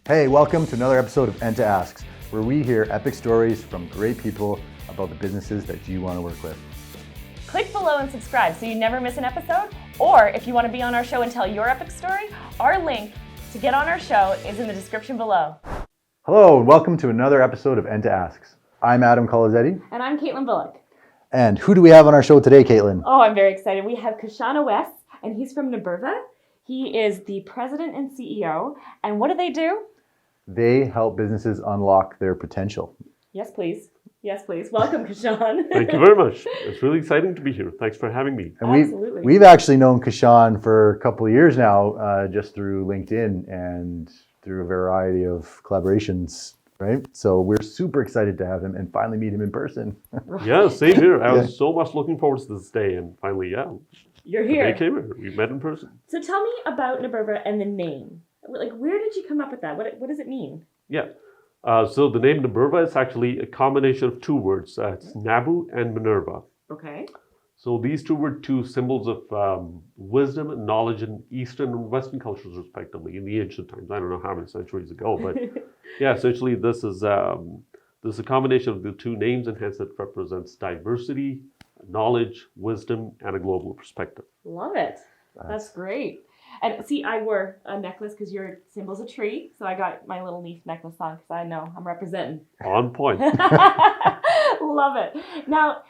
Hey, welcome to another episode of ENTA Asks, where we hear epic stories from great people about the businesses that you want to work with. Click below and subscribe so you never miss an episode. Or if you want to be on our show and tell your epic story, our link to get on our show is in the description below. Hello, and welcome to another episode of ENTA Asks. I'm Adam Colazetti. And I'm Caitlin Bullock. And who do we have on our show today, Caitlin? Oh, I'm very excited. We have Kashan Awais, and he's from Naburva. He is the president and CEO. And what do? They help businesses unlock their potential. Yes, please. Yes, please. Welcome, Kashan. Thank you very much. It's really exciting to be here. Thanks for having me. And Absolutely. we've actually known Kashan for a couple of years now, just through LinkedIn and through a variety of collaborations, right? So we're super excited to have him and finally meet him in person. Yeah, same here. I was so much looking forward to this day, and finally, You're the here. day came here. We met in person. So tell me about Naburva and the name. Like, where did you come up with that? What does it mean? Yeah. So the name Naburva is actually a combination of two words. It's Nabu and Minerva. Okay. So these two were two symbols of wisdom and knowledge in Eastern and Western cultures, respectively, in the ancient times. I don't know how many centuries ago, but yeah, essentially this is a combination of the two names, and hence it represents diversity, knowledge, wisdom, and a global perspective. Love it. That's great. And see, I wore a necklace because your symbol's a tree. So I got my little leaf necklace on because I know I'm representing. On point. Love it. Now,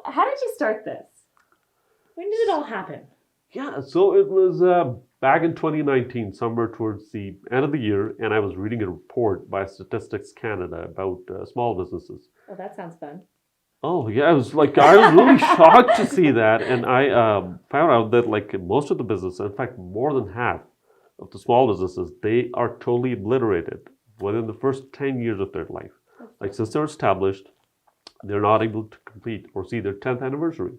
how did you start this? When did it all happen? Yeah, so it was back in 2019, somewhere towards the end of the year, and I was reading a report by Statistics Canada about small businesses. Oh, that sounds fun. Oh, yeah, I was really shocked to see that, and I found out that most of the business, in fact, more than half of the small businesses, they are totally obliterated within the first 10 years of their life. Like, since they're established, they're not able to complete or see their 10th anniversary.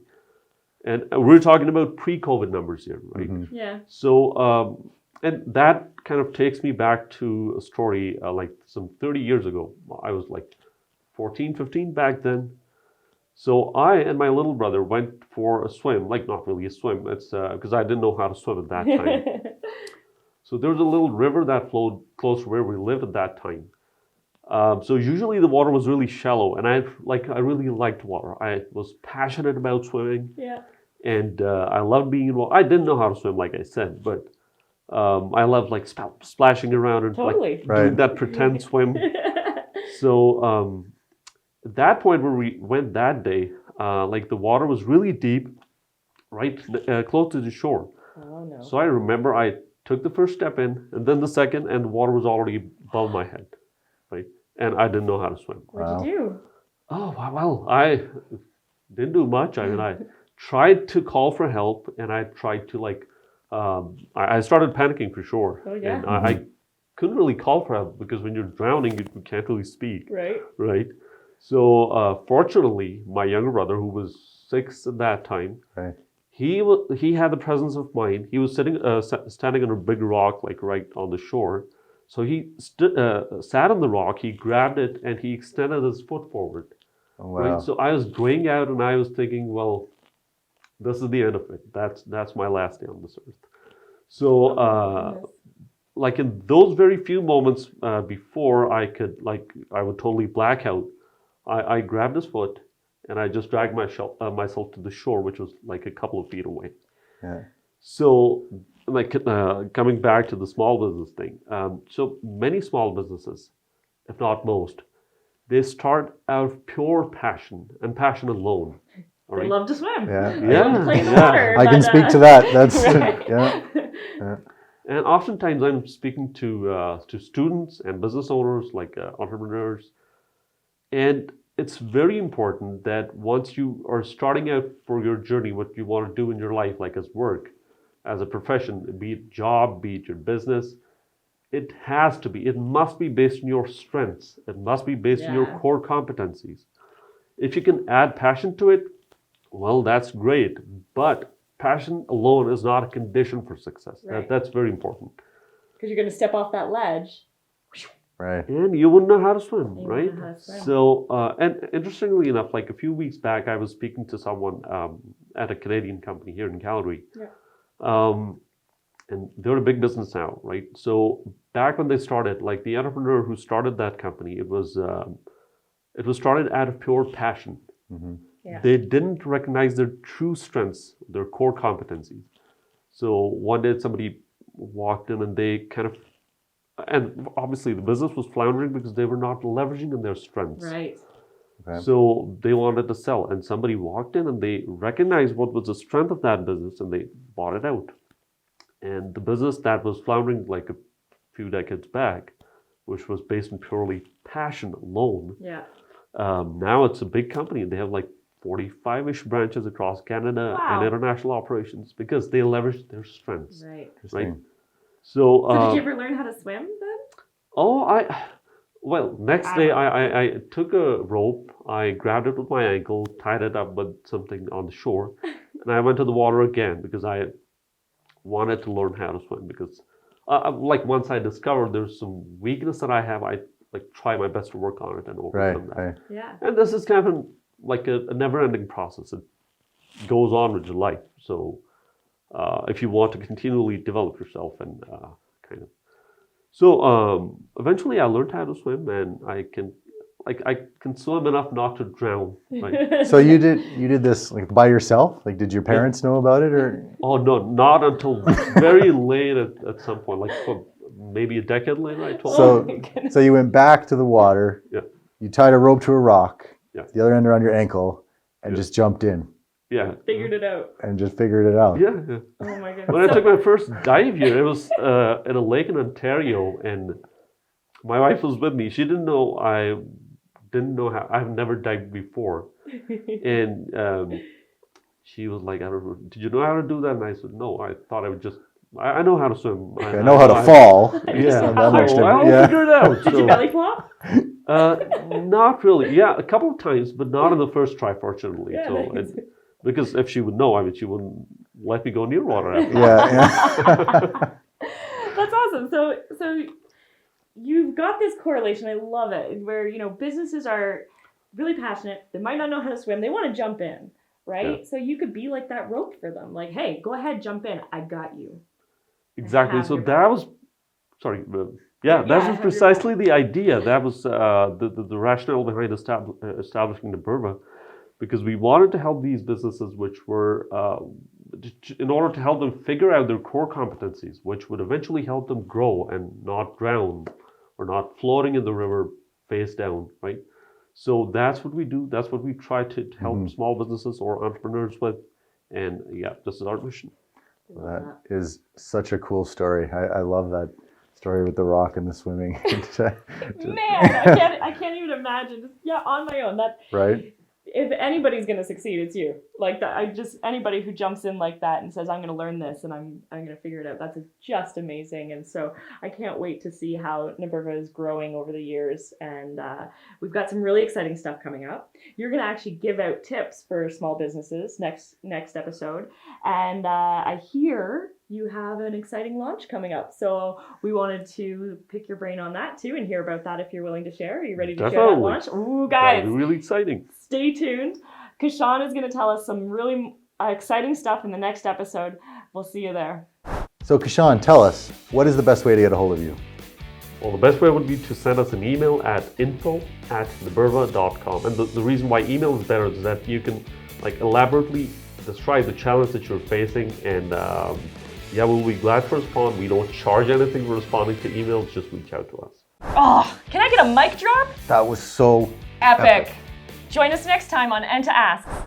And we're talking about pre-COVID numbers here, right? Mm-hmm. Yeah. So, and that kind of takes me back to a story some 30 years ago. I was 14, 15 back then. So I and my little brother went for a swim, not really a swim, it's because I didn't know how to swim at that time. So there was a little river that flowed close to where we lived at that time. So usually the water was really shallow, and I really liked water. I was passionate about swimming. Yeah. And I loved being involved. I didn't know how to swim, like I said, but I loved splashing around and doing that pretend swim. So at that point where we went that day, the water was really deep, right close to the shore. Oh no. So I remember I took the first step in, and then the second, and the water was already above my head, right? And I didn't know how to swim. What'd you do? Oh, well, I didn't do much. I mean, I tried to call for help, and I tried to I started panicking for sure. Oh, yeah. And I couldn't really call for help because when you're drowning, you can't really speak. Right. So fortunately, my younger brother, who was 6 at that time, he had the presence of mind. He was standing on a big rock, right on the shore. So he sat on the rock, he grabbed it, and he extended his foot forward. Oh, wow. Right? So I was going out, and I was thinking, well, this is the end of it. That's my last day on this earth. So in those very few moments before I would totally black out, I grabbed his foot, and I just dragged myself to the shore, which was a couple of feet away. Yeah. So coming back to the small business thing, so many small businesses, if not most, they start out of pure passion and passion alone. They love to swim. Yeah. They love to play in the water. I can speak to that. That's yeah. And oftentimes I'm speaking to students and business owners, entrepreneurs, and it's very important that once you are starting out for your journey, what you want to do in your life, as work, as a profession, be it job, be it your business, it must be based on your strengths. It must be based on your core competencies. If you can add passion to it, well, that's great. But passion alone is not a condition for success. Right. That's very important. Because you're going to step off that ledge. Right. And you wouldn't know how to swim, You right? wouldn't know how to swim. So, and interestingly enough, a few weeks back, I was speaking to someone at a Canadian company here in Calgary. Yeah. and they're a big business now, right? So back when they started, like the entrepreneur who started that company, it was started out of pure passion. Yeah. They didn't recognize their true strengths, their core competencies. So one day somebody walked in and they and obviously the business was floundering because they were not leveraging on their strengths. Right. Okay. So they wanted to sell, and somebody walked in and they recognized what was the strength of that business and they bought it out. And the business that was floundering like a few decades back, which was based on purely passion alone, Yeah. now it's a big company and they have like 45-ish branches across Canada and international operations because they leveraged their strengths. Right. Right. So, So did you ever learn how to swim then? Well, next day I took a rope, I grabbed it with my ankle, tied it up with something on the shore, and I went to the water again because I wanted to learn how to swim because like once I discovered there's some weakness that I have, I like try my best to work on it and overcome that. Right. Yeah. And this is kind of like a never-ending process. It goes on with your life. So if you want to continually develop yourself and kind of. So eventually I learned how to swim and I can swim enough not to drown. Right? So you did this like by yourself? Like did your parents know about it or? Oh no, not until very late at some point, like maybe a decade later I told them. So you went back to the water. Yeah. You tied a rope to a rock. Yeah. The other end around your ankle and just jumped in. Yeah. Figured it out. And just figured it out. Yeah. Oh my goodness. When I took my first dive here, it was at a lake in Ontario, and my wife was with me. She didn't know how. I've never dived before, and she was like, "I don't know. Did you know how to do that?" And I said, "No. I thought I would just. I know how to swim. I know how to fall. Yeah, that much so I'll yeah. figure it out." Did you belly flop? Not really. Yeah, a couple of times, but not on the first try, fortunately. Yeah, So, nice. because if she would know, I mean, she wouldn't let me go near water after. Yeah. That's awesome. So you've got this correlation. I love it. Where businesses are really passionate. They might not know how to swim. They want to jump in, right? Yeah. So you could be like that rope for them. Like, hey, go ahead, jump in. I got you. Exactly. Have So your that was, sorry, that was precisely the idea. That was the rationale behind establishing Naburva, because we wanted to help these businesses, which were in order to help them figure out their core competencies, which would eventually help them grow and not drown or not floating in the river face down, right? So that's what we do. That's what we try to help small businesses or entrepreneurs with. And yeah, this is our mission. That is such a cool story. I love that story with the rock and the swimming. Man, I can't even imagine. Just, on my own. That right? If anybody's gonna succeed, it's you. Like that, anybody who jumps in like that and says, "I'm gonna learn this and I'm gonna figure it out." That's just amazing. And so I can't wait to see how Naburva is growing over the years. And we've got some really exciting stuff coming up. You're gonna actually give out tips for small businesses next episode. And I hear you have an exciting launch coming up. So we wanted to pick your brain on that too and hear about that if you're willing to share. Are you ready to share that launch? Ooh, guys. That'll be really exciting. Stay tuned. Kashan is going to tell us some really exciting stuff in the next episode. We'll see you there. So Kashan, tell us, what is the best way to get a hold of you? Well, the best way would be to send us an email at info@naburva.com. And the reason why email is better is that you can elaborately describe the challenge that you're facing, and we'll be glad to respond. We don't charge anything for responding to emails, just reach out to us. Oh, can I get a mic drop? That was so Epic. Join us next time on Enta Asks.